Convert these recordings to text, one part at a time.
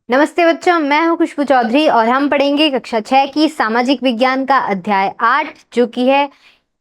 नमस्ते बच्चों, मैं हूं खुशबू चौधरी और हम पढ़ेंगे कक्षा 6 की सामाजिक विज्ञान का अध्याय 8 जो कि है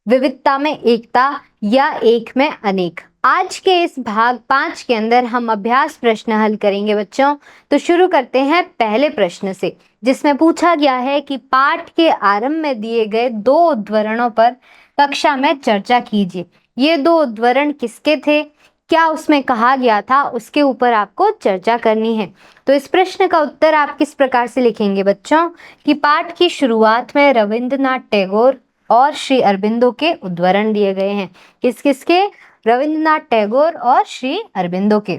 विविधता में एकता या एक में अनेक। आज के इस भाग 5 के अंदर हम अभ्यास प्रश्न हल करेंगे बच्चों। तो शुरू करते हैं पहले प्रश्न से, जिसमें पूछा गया है कि पाठ के आरंभ में दिए गए दो उद्धरणों पर कक्षा में चर्चा कीजिए। ये दो उद्धरण किसके थे, क्या उसमें कहा गया था, उसके ऊपर आपको चर्चा करनी है। तो इस प्रश्न का उत्तर आप किस प्रकार से लिखेंगे बच्चों कि पाठ की शुरुआत में रविंद्रनाथ टैगोर और श्री अरबिंदो के उद्धरण दिए गए हैं। किस किसके? रविंद्रनाथ टैगोर और श्री अरबिंदो के।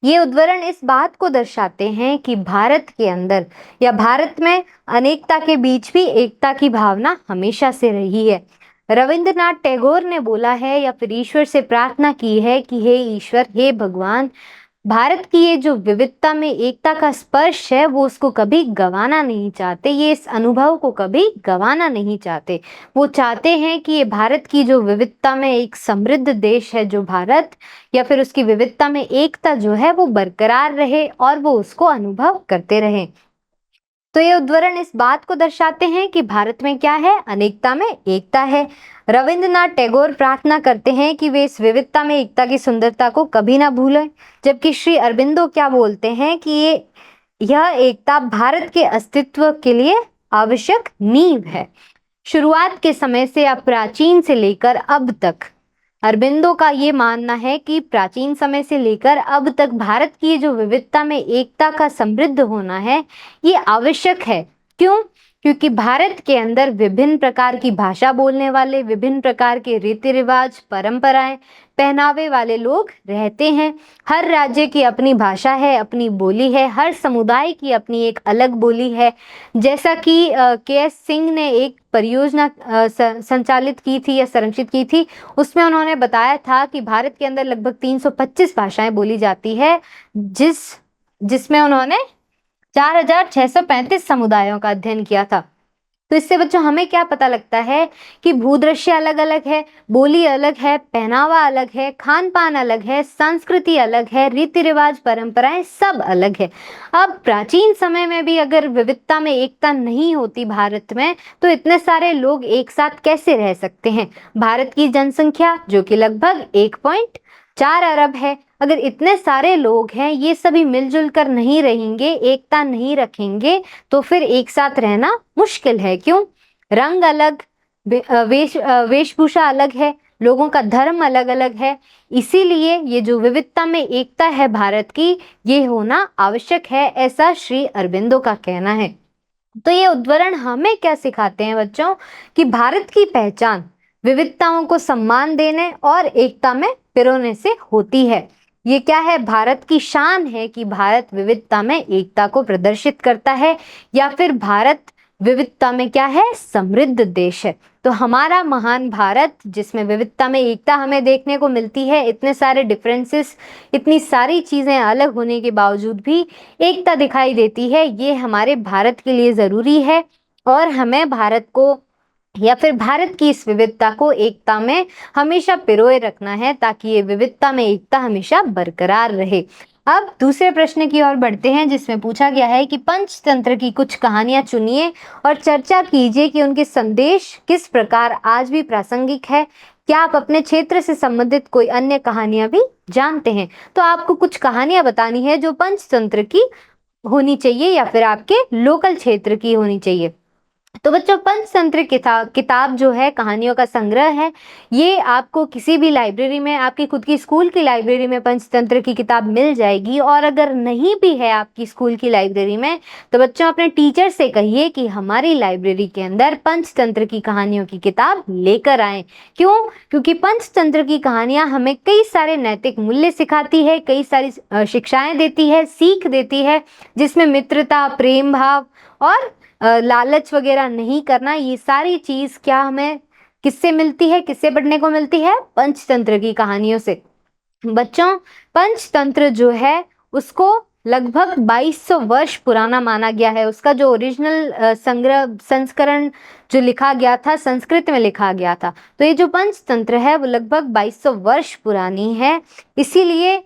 ये उद्धरण इस बात को दर्शाते हैं कि भारत के अंदर या भारत में अनेकता के बीच भी एकता की भावना हमेशा से रही है। रविंद्रनाथ टैगोर ने बोला है या फिर ईश्वर से प्रार्थना की है कि हे ईश्वर, हे भगवान, भारत की ये जो विविधता में एकता का स्पर्श है वो उसको कभी गंवाना नहीं चाहते, ये इस अनुभव को कभी गंवाना नहीं चाहते। वो चाहते हैं कि ये भारत की जो विविधता में एक समृद्ध देश है जो भारत, या फिर उसकी विविधता में एकता जो है वो बरकरार रहे और वो उसको अनुभव करते रहे। तो ये उद्धरण इस बात को दर्शाते हैं कि भारत में क्या है, अनेकता में एकता है। रविंद्रनाथ टैगोर प्रार्थना करते हैं कि वे इस विविधता में एकता की सुंदरता को कभी ना भूलें, जबकि श्री अरबिंदो क्या बोलते हैं कि यह एकता भारत के अस्तित्व के लिए आवश्यक नींव है। शुरुआत के समय से या प्राचीन से लेकर अब तक अरबिंदो का ये मानना है कि प्राचीन समय से लेकर अब तक भारत की जो विविधता में एकता का समृद्ध होना है ये आवश्यक है। क्यों? क्योंकि भारत के अंदर विभिन्न प्रकार की भाषा बोलने वाले, विभिन्न प्रकार के रीति रिवाज, परंपराएं, पहनावे वाले लोग रहते हैं। हर राज्य की अपनी भाषा है, अपनी बोली है, हर समुदाय की अपनी एक अलग बोली है। जैसा कि के.एस. सिंह ने एक परियोजना संचालित की थी या संरक्षित की थी, उसमें उन्होंने बताया था कि भारत के अंदर लगभग 325 भाषाएं बोली जाती है, जिसमें उन्होंने 4635 समुदायों का अध्ययन किया था। तो इससे बच्चों हमें क्या पता लगता है कि भूदृश्य अलग अलग है, बोली अलग है, पहनावा अलग है, खान पान अलग है, संस्कृति अलग है, रीति रिवाज, परंपराएं सब अलग है। अब प्राचीन समय में भी अगर विविधता में एकता नहीं होती भारत में, तो इतने सारे लोग एक साथ कैसे रह सकते हैं? भारत की जनसंख्या जो कि लगभग 1.4 अरब है, अगर इतने सारे लोग हैं, ये सभी मिलजुल कर नहीं रहेंगे, एकता नहीं रखेंगे, तो फिर एक साथ रहना मुश्किल है। क्यों? रंग अलग, वेशभूषा अलग है, लोगों का धर्म अलग अलग है, इसीलिए ये जो विविधता में एकता है भारत की, ये होना आवश्यक है, ऐसा श्री अरबिंदो का कहना है। तो ये उद्धरण हमें क्या सिखाते हैं बच्चों कि भारत की पहचान विविधताओं को सम्मान देने और एकता में पिरोने से होती है। ये क्या है? भारत की शान है कि भारत विविधता में एकता को प्रदर्शित करता है, या फिर भारत विविधता में क्या है, समृद्ध देश है। तो हमारा महान भारत जिसमें विविधता में एकता हमें देखने को मिलती है, इतने सारे डिफरेंसेस, इतनी सारी चीजें अलग होने के बावजूद भी एकता दिखाई देती है, ये हमारे भारत के लिए जरूरी है। और हमें भारत को या फिर भारत की इस विविधता को एकता में हमेशा पिरोए रखना है, ताकि ये विविधता में एकता हमेशा बरकरार रहे। अब दूसरे प्रश्न की ओर बढ़ते हैं, जिसमें पूछा गया है कि पंचतंत्र की कुछ कहानियां चुनिए और चर्चा कीजिए कि उनके संदेश किस प्रकार आज भी प्रासंगिक है। क्या आप अपने क्षेत्र से संबंधित कोई अन्य कहानियां भी जानते हैं? तो आपको कुछ कहानियां बतानी है जो पंचतंत्र की होनी चाहिए या फिर आपके लोकल क्षेत्र की होनी चाहिए। तो बच्चों, पंचतंत्र किताब जो है, कहानियों का संग्रह है, ये आपको किसी भी लाइब्रेरी में, आपकी खुद की स्कूल की लाइब्रेरी में पंचतंत्र की किताब मिल जाएगी। और अगर नहीं भी है आपकी स्कूल की लाइब्रेरी में, तो बच्चों अपने टीचर से कहिए कि हमारी लाइब्रेरी के अंदर पंचतंत्र की कहानियों की किताब लेकर आएं। क्यों? क्योंकि पंचतंत्र की कहानियां हमें कई सारे नैतिक मूल्य सिखाती है, कई सारी शिक्षाएं देती है, सीख देती है, जिसमें मित्रता, प्रेम भाव और लालच वगैरह नहीं करना, ये सारी चीज क्या हमें किससे मिलती है, किससे पढ़ने को मिलती है? पंचतंत्र की कहानियों से। बच्चों, पंचतंत्र जो है उसको लगभग 2200 वर्ष पुराना माना गया है। उसका जो ओरिजिनल संस्करण जो लिखा गया था, संस्कृत में लिखा गया था। तो ये जो पंचतंत्र है वो लगभग 2200 वर्ष पुरानी है। इसीलिए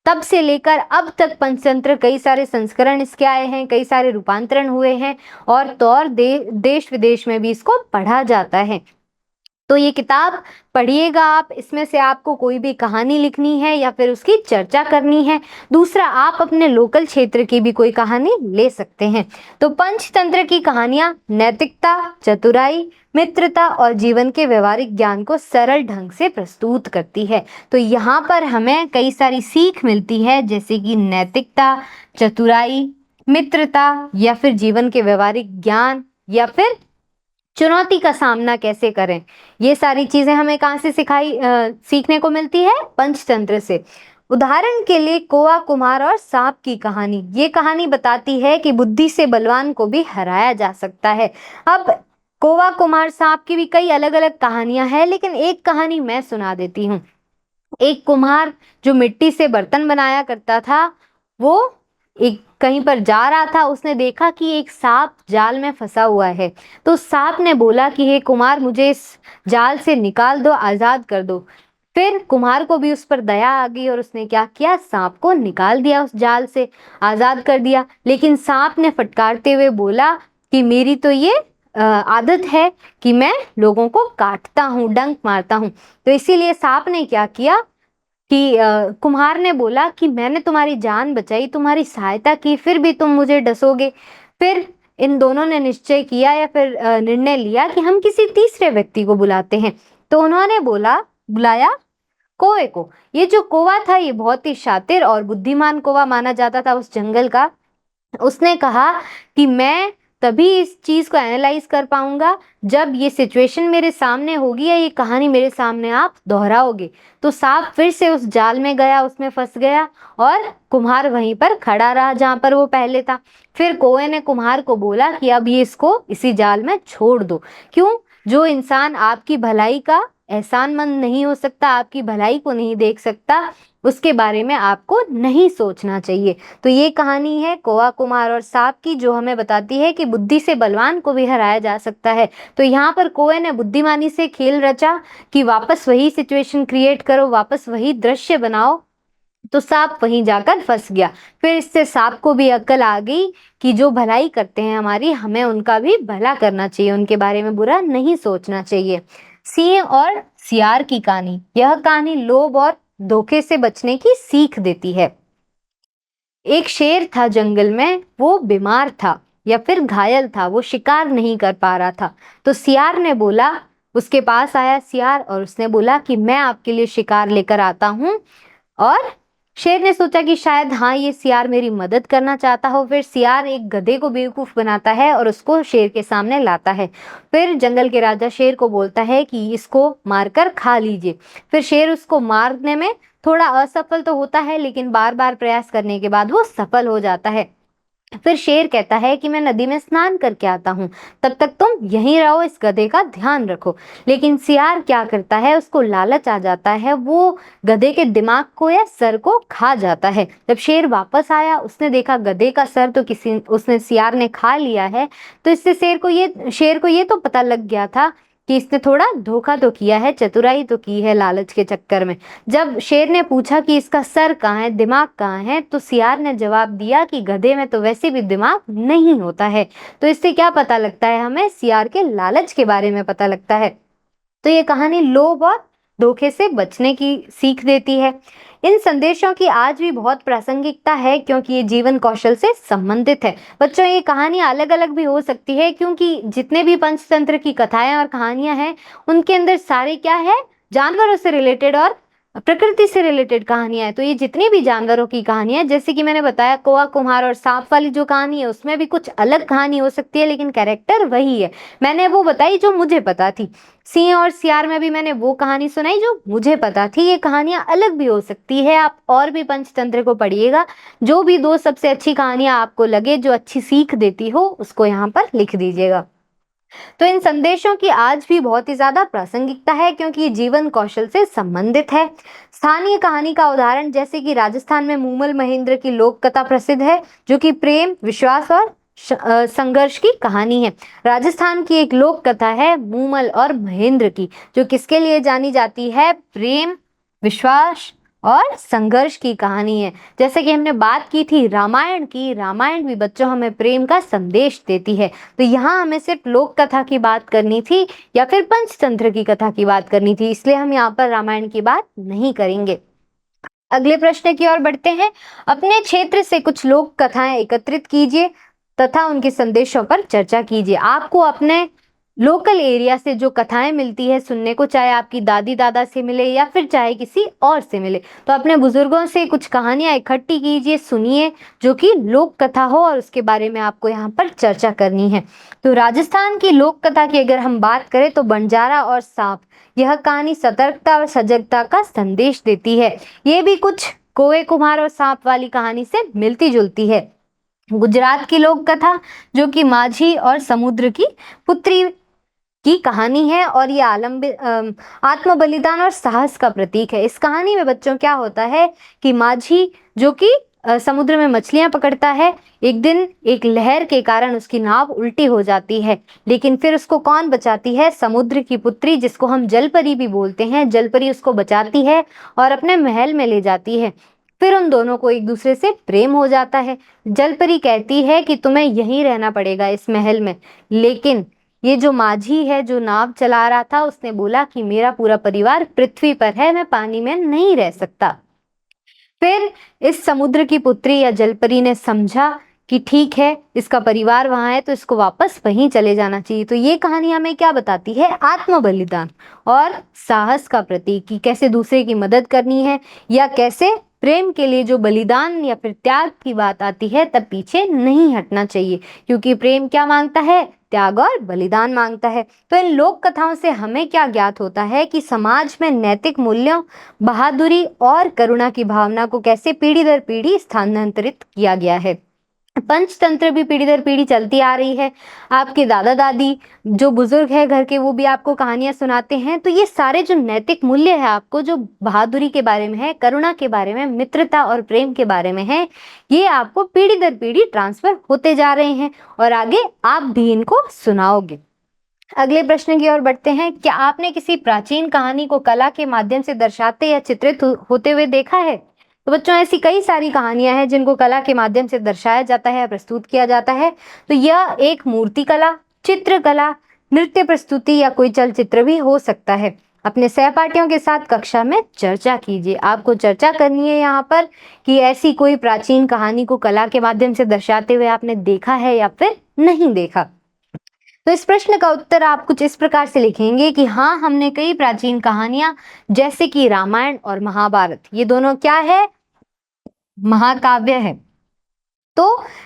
तब से लेकर अब तक पंचतंत्र कई सारे संस्करण इसके आए हैं, कई सारे रूपांतरण हुए हैं और तो और देश विदेश में भी इसको पढ़ा जाता है। तो ये किताब पढ़िएगा आप, इसमें से आपको कोई भी कहानी लिखनी है या फिर उसकी चर्चा करनी है। दूसरा, आप अपने लोकल क्षेत्र की भी कोई कहानी ले सकते हैं। तो पंचतंत्र की कहानियां नैतिकता, चतुराई, मित्रता और जीवन के व्यवहारिक ज्ञान को सरल ढंग से प्रस्तुत करती है। तो यहाँ पर हमें कई सारी सीख मिलती है, जैसे कि नैतिकता, चतुराई, मित्रता या फिर जीवन के व्यवहारिक ज्ञान या फिर चुनौती का सामना कैसे करें। ये सारी चीजें हमें कहाँ से सीखने को मिलती है? पंचतंत्र से। उदाहरण के लिए कौवा, कुम्हार और सांप की कहानी, ये कहानी बताती है कि बुद्धि से बलवान को भी हराया जा सकता है। अब कौवा, कुम्हार, सांप की भी कई अलग अलग कहानियां हैं, लेकिन एक कहानी मैं सुना देती हूँ। एक कुम्हार जो मिट्टी से बर्तन बनाया करता था, वो एक कहीं पर जा रहा था, उसने देखा कि एक सांप जाल में फंसा हुआ है। तो सांप ने बोला कि हे कुम्हार, मुझे इस जाल से निकाल दो, आजाद कर दो। फिर कुम्हार को भी उस पर दया आ गई और उसने क्या किया, सांप को निकाल दिया, उस जाल से आजाद कर दिया। लेकिन सांप ने फटकारते हुए बोला कि मेरी तो ये आदत है कि मैं लोगों को काटता हूँ, डंक मारता हूँ। तो इसीलिए सांप ने क्या किया कि कुम्हार ने बोला कि मैंने तुम्हारी जान बचाई, तुम्हारी सहायता की, फिर भी तुम मुझे डसोगे। फिर इन दोनों ने निश्चय किया या फिर निर्णय लिया कि हम किसी तीसरे व्यक्ति को बुलाते हैं। तो उन्होंने बुलाया कौवे को। ये जो कौवा था, ये बहुत ही शातिर और बुद्धिमान कौवा माना जाता था उस जंगल का। उसने कहा कि मैं तभी इस चीज को एनालाइज कर पाऊंगा जब ये सिचुएशन मेरे सामने होगी या ये कहानी मेरे सामने आप दोहराओगे। तो सांप फिर से उस जाल में गया, उसमें फंस गया और कुम्हार वहीं पर खड़ा रहा जहां पर वो पहले था। फिर कौवे ने कुम्हार को बोला कि अब ये इसको इसी जाल में छोड़ दो। क्यों? जो इंसान आपकी भलाई का एहसानमंद नहीं हो सकता, आपकी भलाई को नहीं देख सकता, उसके बारे में आपको नहीं सोचना चाहिए। तो ये कहानी है कौवा, कुम्हार और सांप की, जो हमें बताती है कि बुद्धि से बलवान को भी हराया जा सकता है। तो यहाँ पर कौवे ने बुद्धिमानी से खेल रचा कि वापस वही सिचुएशन क्रिएट करो, वापस वही दृश्य बनाओ। तो सांप वहीं जाकर फंस गया। फिर इससे सांप को भी अक्ल आ गई कि जो भलाई करते हैं हमारी, हमें उनका भी भला करना चाहिए, उनके बारे में बुरा नहीं सोचना चाहिए। सिंह और सियार की कहानी, यह कहानी लोभ और धोखे से बचने की सीख देती है। एक शेर था जंगल में, वो बीमार था या फिर घायल था, वो शिकार नहीं कर पा रहा था। तो सियार ने बोला, उसके पास आया सियार और उसने बोला कि मैं आपके लिए शिकार लेकर आता हूँ। और शेर ने सोचा कि शायद हाँ, ये सियार मेरी मदद करना चाहता हो। फिर सियार एक गधे को बेवकूफ बनाता है और उसको शेर के सामने लाता है। फिर जंगल के राजा शेर को बोलता है कि इसको मारकर खा लीजिए। फिर शेर उसको मारने में थोड़ा असफल तो होता है, लेकिन बार बार प्रयास करने के बाद वो सफल हो जाता है। फिर शेर कहता है कि मैं नदी में स्नान करके आता हूँ, तब तक तुम यहीं रहो, इस गधे का ध्यान रखो। लेकिन सियार क्या करता है, उसको लालच आ जाता है, वो गधे के दिमाग को या सर को खा जाता है। जब शेर वापस आया, उसने देखा गधे का सर तो उसने सियार ने खा लिया है। तो इससे शेर को ये तो पता लग गया था कि इसने थोड़ा धोखा तो किया है, चतुराई तो की है लालच के चक्कर में। जब शेर ने पूछा कि इसका सर कहाँ है, दिमाग कहाँ है, तो सियार ने जवाब दिया कि गधे में तो वैसे भी दिमाग नहीं होता है। तो इससे क्या पता लगता है हमें? सियार के लालच के बारे में पता लगता है। तो ये कहानी लोभ और धोखे से बचने की सीख देती है। इन संदेशों की आज भी बहुत प्रासंगिकता है क्योंकि ये जीवन कौशल से संबंधित है। बच्चों, ये कहानियां अलग अलग भी हो सकती है क्योंकि जितने भी पंचतंत्र की कथाएं और कहानियां हैं, उनके अंदर सारे क्या है, जानवरों से रिलेटेड और प्रकृति से रिलेटेड कहानियां हैं। तो ये जितनी भी जानवरों की कहानियां, जैसे कि मैंने बताया कौवा, कुम्हार और सांप वाली जो कहानी है, उसमें भी कुछ अलग कहानी हो सकती है, लेकिन कैरेक्टर वही है। मैंने वो बताई जो मुझे पता थी। सिंह और सियार में भी मैंने वो कहानी सुनाई जो मुझे पता थी। ये कहानियां अलग भी हो सकती है। आप और भी पंचतंत्र को पढ़िएगा, जो भी दो सबसे अच्छी कहानियां आपको लगे, जो अच्छी सीख देती हो, उसको यहाँ पर लिख दीजिएगा। तो इन संदेशों की आज भी बहुत ही ज्यादा प्रासंगिकता है क्योंकि ये जीवन कौशल से संबंधित है। स्थानीय कहानी का उदाहरण, जैसे कि राजस्थान में मूमल महेंद्र की लोक कथा प्रसिद्ध है, जो कि प्रेम, विश्वास और संघर्ष की कहानी है। राजस्थान की एक लोक कथा है मूमल और महेंद्र की, जो किसके लिए जानी जाती है? प्रेम, विश्वास और संघर्ष की कहानी है। जैसे कि हमने बात की थी रामायण की, रामायण भी बच्चों हमें प्रेम का संदेश देती है। तो यहाँ हमें सिर्फ लोक कथा की बात करनी थी या फिर पंचतंत्र की कथा की बात करनी थी, इसलिए हम यहाँ पर रामायण की बात नहीं करेंगे। अगले प्रश्न की ओर बढ़ते हैं। अपने क्षेत्र से कुछ लोक कथाएं एकत्रित कीजिए तथा उनके संदेशों पर चर्चा कीजिए। आपको अपने लोकल एरिया से जो कथाएं मिलती है सुनने को, चाहे आपकी दादी दादा से मिले या फिर चाहे किसी और से मिले, तो अपने बुजुर्गों से कुछ कहानियां इकट्ठी कीजिए, सुनिए जो कि लोक कथा हो और उसके बारे में आपको यहाँ पर चर्चा करनी है। तो राजस्थान की लोक कथा की अगर हम बात करें तो बंजारा और सांप, यह कहानी सतर्कता और सजगता का संदेश देती है। ये भी कुछ कौवे कुम्हार और सांप वाली कहानी से मिलती जुलती है। गुजरात की लोक कथा जो कि माझी और समुद्र की पुत्री की कहानी है और ये आत्म बलिदान और साहस का प्रतीक है। इस कहानी में बच्चों क्या होता है कि माझी जो कि समुद्र में मछलियां पकड़ता है, एक दिन एक लहर के कारण उसकी नाव उल्टी हो जाती है, लेकिन फिर उसको कौन बचाती है? समुद्र की पुत्री, जिसको हम जलपरी भी बोलते हैं। जलपरी उसको बचाती है और अपने महल में ले जाती है। फिर उन दोनों को एक दूसरे से प्रेम हो जाता है। जलपरी कहती है कि तुम्हें यहीं रहना पड़ेगा इस महल में, लेकिन ये जो माझी है जो नाव चला रहा था उसने बोला कि मेरा पूरा परिवार पृथ्वी पर है, मैं पानी में नहीं रह सकता। फिर इस समुद्र की पुत्री या जलपरी ने समझा कि ठीक है, इसका परिवार वहां है तो इसको वापस वहीं चले जाना चाहिए। तो ये कहानी हमें क्या बताती है? आत्म बलिदान और साहस का प्रतीक, कि कैसे दूसरे की मदद करनी है या कैसे प्रेम के लिए जो बलिदान या फिर त्याग की बात आती है तब पीछे नहीं हटना चाहिए, क्योंकि प्रेम क्या मांगता है? त्याग और बलिदान मांगता है। तो इन लोक कथाओं से हमें क्या ज्ञात होता है कि समाज में नैतिक मूल्यों, बहादुरी और करुणा की भावना को कैसे पीढ़ी दर पीढ़ी स्थानांतरित किया गया है। पंचतंत्र भी पीढ़ी दर पीढ़ी चलती आ रही है। आपके दादा दादी जो बुजुर्ग है घर के, वो भी आपको कहानियां सुनाते हैं। तो ये सारे जो नैतिक मूल्य है, आपको जो बहादुरी के बारे में है, करुणा के बारे में, मित्रता और प्रेम के बारे में है, ये आपको पीढ़ी दर पीढ़ी ट्रांसफर होते जा रहे हैं और आगे आप भी इनको सुनाओगे। अगले प्रश्न की ओर बढ़ते हैं। क्या आपने किसी प्राचीन कहानी को कला के माध्यम से दर्शाते या चित्रित होते हुए देखा है? तो बच्चों, ऐसी कई सारी कहानियां हैं जिनको कला के माध्यम से दर्शाया जाता है, प्रस्तुत किया जाता है। तो यह एक मूर्ति कला, चित्रकला, नृत्य प्रस्तुति या कोई चलचित्र भी हो सकता है। अपने सहपाठियों के साथ कक्षा में चर्चा कीजिए। आपको चर्चा करनी है यहाँ पर कि ऐसी कोई प्राचीन कहानी को कला के माध्यम से दर्शाते हुए आपने देखा है या फिर नहीं देखा। तो इस प्रश्न का उत्तर आप कुछ इस प्रकार से लिखेंगे कि हाँ, हमने कई प्राचीन कहानियां जैसे कि रामायण और महाभारत, ये दोनों क्या है? महाकाव्य है। तो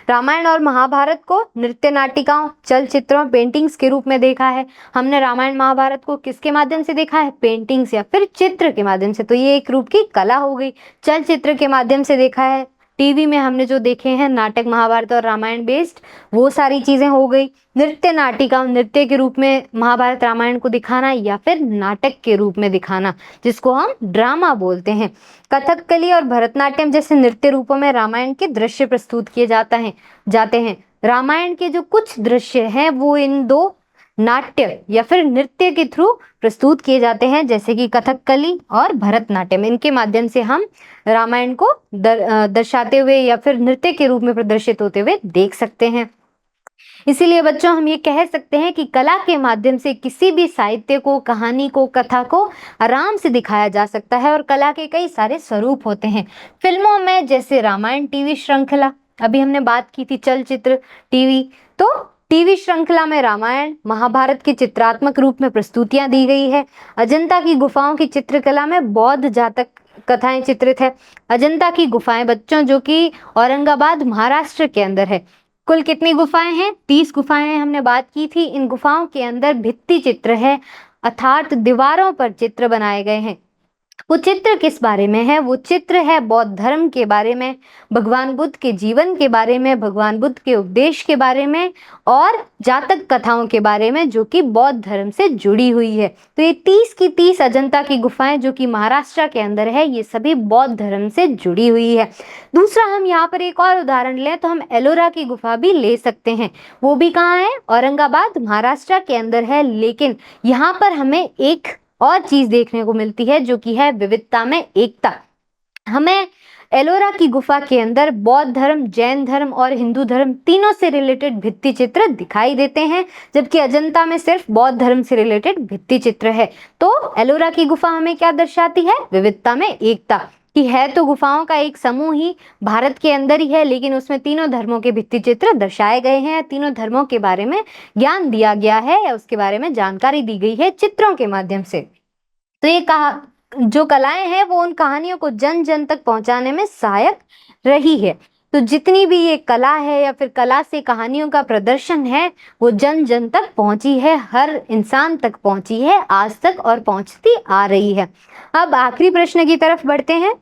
रामायण और महाभारत को नृत्य नाटिकाओं, चलचित्रों, पेंटिंग्स के रूप में देखा है। हमने रामायण महाभारत को किसके माध्यम से देखा है? पेंटिंग्स या फिर चित्र के माध्यम से। तो ये एक रूप की कला हो गई। चलचित्र के माध्यम से देखा है, टीवी में हमने जो देखे हैं नाटक महाभारत और रामायण बेस्ड, वो सारी चीजें हो गई। नृत्य नाटिका, नृत्य के रूप में महाभारत रामायण को दिखाना या फिर नाटक के रूप में दिखाना, जिसको हम ड्रामा बोलते हैं। कथकली और भरतनाट्यम जैसे नृत्य रूपों में रामायण के दृश्य प्रस्तुत किए जाते हैं। रामायण के जो कुछ दृश्य हैं वो इन दो नाट्य या फिर नृत्य के थ्रू प्रस्तुत किए जाते हैं, जैसे कि कथकली और भरतनाट्यम। इनके माध्यम से हम रामायण को दर्शाते हुए या फिर नृत्य के रूप में प्रदर्शित होते हुए देख सकते हैं। इसीलिए बच्चों, हम ये कह सकते हैं कि कला के माध्यम से किसी भी साहित्य को, कहानी को, कथा को आराम से दिखाया जा सकता है। और कला के कई सारे स्वरूप होते हैं। फिल्मों में जैसे रामायण टीवी श्रृंखला, अभी हमने बात की थी चलचित्र, टीवी, तो टीवी श्रृंखला में रामायण महाभारत की चित्रात्मक रूप में प्रस्तुतियां दी गई है। अजंता की गुफाओं की चित्रकला में बौद्ध जातक कथाएं चित्रित है। अजंता की गुफाएं बच्चों जो कि औरंगाबाद महाराष्ट्र के अंदर है। कुल कितनी गुफाएं हैं? 30 गुफाएं हैं, हमने बात की थी। इन गुफाओं के अंदर भित्ति चित्र है, अर्थात दीवारों पर चित्र बनाए गए हैं। वो चित्र किस बारे में है? वो चित्र है बौद्ध धर्म के बारे में, भगवान बुद्ध के जीवन के बारे में, भगवान बुद्ध के उपदेश के बारे में और जातक कथाओं के बारे में जो कि बौद्ध धर्म से जुड़ी हुई है। तो ये 30 की 30 अजंता की गुफाएं जो कि महाराष्ट्र के अंदर है, ये सभी बौद्ध धर्म से जुड़ी हुई है। दूसरा, हम यहाँ पर एक और उदाहरण लें तो हम एलोरा की गुफा भी ले सकते हैं। वो भी कहाँ है? औरंगाबाद महाराष्ट्र के अंदर है। लेकिन यहाँ पर हमें एक और चीज देखने को मिलती है जो कि है विविधता में एकता। हमें एलोरा की गुफा के अंदर बौद्ध धर्म, जैन धर्म और हिंदू धर्म तीनों से रिलेटेड भित्ति चित्र दिखाई देते हैं, जबकि अजंता में सिर्फ बौद्ध धर्म से रिलेटेड भित्ति चित्र है। तो एलोरा की गुफा हमें क्या दर्शाती है? विविधता में एकता, कि है तो गुफाओं का एक समूह ही भारत के अंदर ही है, लेकिन उसमें तीनों धर्मों के भित्ति चित्र दर्शाए गए हैं, तीनों धर्मों के बारे में ज्ञान दिया गया है या उसके बारे में जानकारी दी गई है चित्रों के माध्यम से। तो ये कहा जो कलाएं हैं वो उन कहानियों को जन जन तक पहुंचाने में सहायक रही है। तो जितनी भी ये कला है या फिर कला से कहानियों का प्रदर्शन है वो जन जन तक पहुंची है, हर इंसान तक पहुंची है, आज तक और पहुंचती आ रही है। अब आखिरी प्रश्न की तरफ बढ़ते हैं।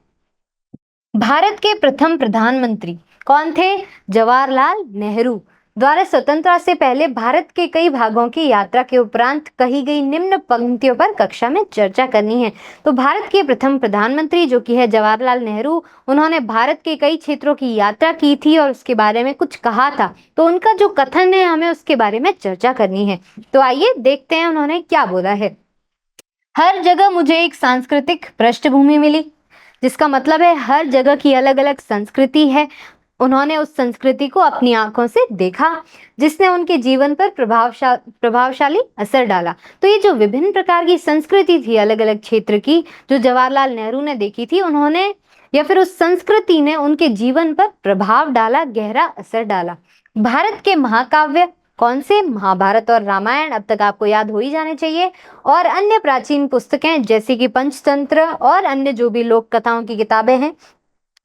भारत के प्रथम प्रधानमंत्री कौन थे? जवाहरलाल नेहरू द्वारा स्वतंत्रता से पहले भारत के कई भागों की यात्रा के उपरांत कही गई निम्न पंक्तियों पर कक्षा में चर्चा करनी है। तो भारत के प्रथम प्रधानमंत्री जो कि है जवाहरलाल नेहरू, उन्होंने भारत के कई क्षेत्रों की यात्रा की थी और उसके बारे में कुछ कहा था। तो उनका जो कथन है हमें उसके बारे में चर्चा करनी है। तो आइए देखते हैं उन्होंने क्या बोला है। हर जगह मुझे एक सांस्कृतिक पृष्ठभूमि मिली, जिसका मतलब है हर जगह की अलग अलग संस्कृति है। उन्होंने उस संस्कृति को अपनी आंखों से देखा, जिसने उनके जीवन पर प्रभावशाली असर डाला। तो ये जो विभिन्न प्रकार की संस्कृति थी अलग अलग क्षेत्र की, जो जवाहरलाल नेहरू ने देखी थी, उन्होंने या फिर उस संस्कृति ने उनके जीवन पर प्रभाव डाला, गहरा असर डाला। भारत के महाकाव्य कौन से? महाभारत और रामायण अब तक आपको याद हो ही जाने चाहिए। और अन्य प्राचीन पुस्तकें जैसे कि पंचतंत्र और अन्य जो भी लोक कथाओं की किताबें हैं,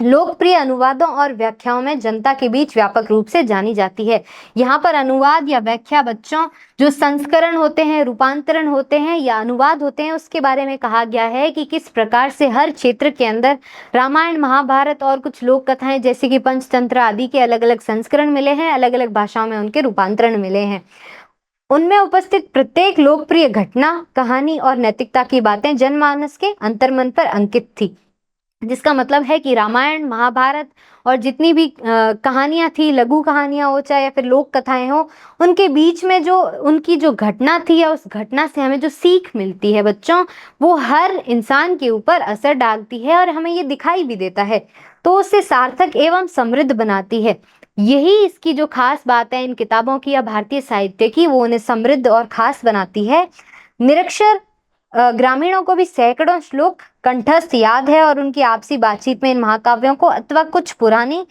लोकप्रिय अनुवादों और व्याख्याओं में जनता के बीच व्यापक रूप से जानी जाती है। यहाँ पर अनुवाद या व्याख्या बच्चों जो संस्करण होते हैं, रूपांतरण होते हैं या अनुवाद होते हैं, उसके बारे में कहा गया है कि किस प्रकार से हर क्षेत्र के अंदर रामायण, महाभारत और कुछ लोक कथाएं जैसे कि पंचतंत्र आदि के अलग अलग संस्करण मिले हैं, अलग अलग भाषाओं में उनके रूपांतरण मिले हैं। उनमें उपस्थित प्रत्येक लोकप्रिय घटना, कहानी और नैतिकता की बातें जनमानस के अंतर्मन पर अंकित थी, जिसका मतलब है कि रामायण, महाभारत और जितनी भी कहानियां थी, लघु कहानियां हो चाहे या फिर लोक कथाएं हो, उनके बीच में जो उनकी जो घटना थी या उस घटना से हमें जो सीख मिलती है बच्चों, वो हर इंसान के ऊपर असर डालती है और हमें ये दिखाई भी देता है, तो उसे सार्थक एवं समृद्ध बनाती है। यही इसकी जो खास बात है इन किताबों की या भारतीय साहित्य की, वो उन्हें समृद्ध और खास बनाती है। निरक्षर ग्रामीणों को भी सैकड़ों श्लोक कंठस्थ याद है और उनकी आपसी बातचीत में इन महाकाव्यों को अथवा कुछ पुरानी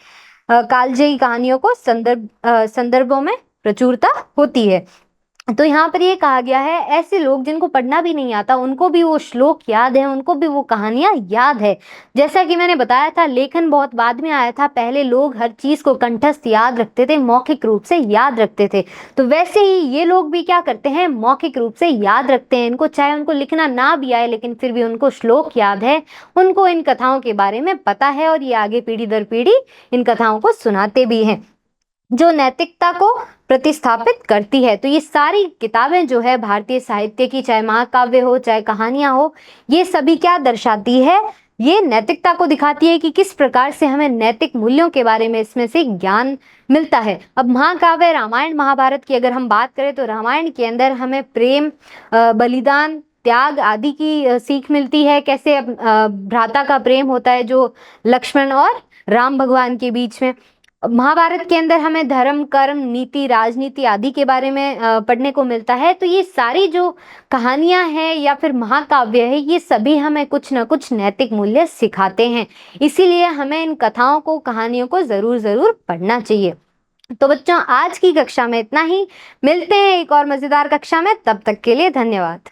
कालजयी कहानियों को संदर्भों में प्रचुरता होती है। तो यहाँ पर ये कहा गया है ऐसे लोग जिनको पढ़ना भी नहीं आता, उनको भी वो श्लोक याद है, उनको भी वो कहानियां याद है। जैसा कि मैंने बताया था, लेखन बहुत बाद में आया था, पहले लोग हर चीज को कंठस्थ याद रखते थे, मौखिक रूप से याद रखते थे। तो वैसे ही ये लोग भी क्या करते हैं, मौखिक रूप से याद रखते हैं इनको, चाहे उनको लिखना ना भी आए लेकिन फिर भी उनको श्लोक याद है, उनको इन कथाओं के बारे में पता है और ये आगे पीढ़ी दर पीढ़ी इन कथाओं को सुनाते भी हैं, जो नैतिकता को प्रतिस्थापित करती है। तो ये सारी किताबें जो है भारतीय साहित्य की, चाहे महाकाव्य हो चाहे कहानियां हो, ये सभी क्या दर्शाती है, ये नैतिकता को दिखाती है कि किस प्रकार से हमें नैतिक मूल्यों के बारे में इसमें से ज्ञान मिलता है। अब महाकाव्य रामायण महाभारत की अगर हम बात करें तो रामायण के अंदर हमें प्रेम, बलिदान, त्याग आदि की सीख मिलती है। कैसे भ्राता का प्रेम होता है जो लक्ष्मण और राम भगवान के बीच में। महाभारत के अंदर हमें धर्म, कर्म, नीति, राजनीति आदि के बारे में पढ़ने को मिलता है। तो ये सारी जो कहानियां हैं या फिर महाकाव्य है, ये सभी हमें कुछ न कुछ नैतिक मूल्य सिखाते हैं, इसीलिए हमें इन कथाओं को, कहानियों को जरूर पढ़ना चाहिए। तो बच्चों आज की कक्षा में इतना ही, मिलते हैं एक और मजेदार कक्षा में, तब तक के लिए धन्यवाद।